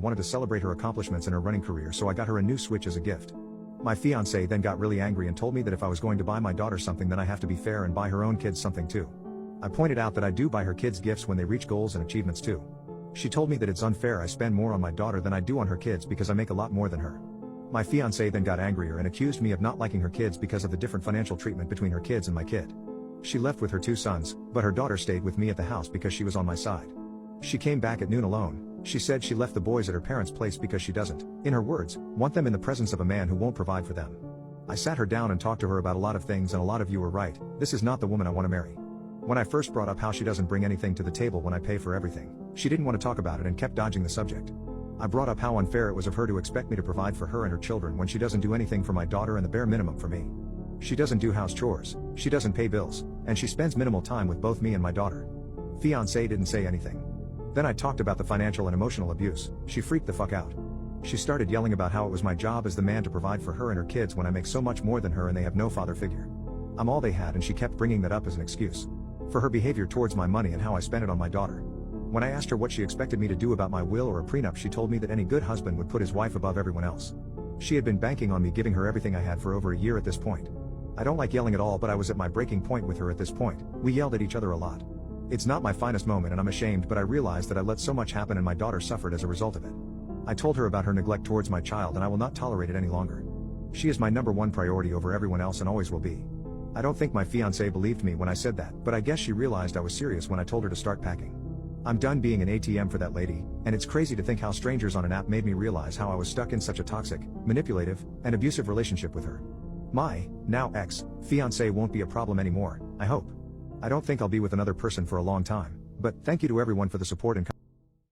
wanted to celebrate her accomplishments in her running career, so I got her a new Switch as a gift. My fiance then got really angry and told me that if I was going to buy my daughter something, then I have to be fair and buy her own kids something too. I pointed out that I do buy her kids gifts when they reach goals and achievements too. She told me that it's unfair I spend more on my daughter than I do on her kids because I make a lot more than her. My fiance then got angrier and accused me of not liking her kids because of the different financial treatment between her kids and my kid. She left with her 2 sons, but her daughter stayed with me at the house because she was on my side. She came back at noon alone. She said she left the boys at her parents' place because she doesn't, in her words, want them in the presence of a man who won't provide for them. I sat her down and talked to her about a lot of things, and a lot of you were right. This is not the woman I want to marry. When I first brought up how she doesn't bring anything to the table when I pay for everything, she didn't want to talk about it and kept dodging the subject. I brought up how unfair it was of her to expect me to provide for her and her children when she doesn't do anything for my daughter and the bare minimum for me. She doesn't do house chores, she doesn't pay bills, and she spends minimal time with both me and my daughter. Fiance didn't say anything. Then I talked about the financial and emotional abuse. She freaked the fuck out. She started yelling about how it was my job as the man to provide for her and her kids when I make so much more than her and they have no father figure. I'm all they had, and she kept bringing that up as an excuse for her behavior towards my money and how I spent it on my daughter. When I asked her what she expected me to do about my will or a prenup, she told me that any good husband would put his wife above everyone else. She had been banking on me giving her everything I had for over a year at this point. I don't like yelling at all, but I was at my breaking point with her at this point. We yelled at each other a lot. It's not my finest moment and I'm ashamed, but I realized that I let so much happen and my daughter suffered as a result of it. I told her about her neglect towards my child and I will not tolerate it any longer. She is my #1 priority over everyone else and always will be. I don't think my fiance believed me when I said that, but I guess she realized I was serious when I told her to start packing. I'm done being an ATM for that lady, and it's crazy to think how strangers on an app made me realize how I was stuck in such a toxic, manipulative, and abusive relationship with her. My, now ex-fiance won't be a problem anymore, I hope. I don't think I'll be with another person for a long time, but thank you to everyone for the support and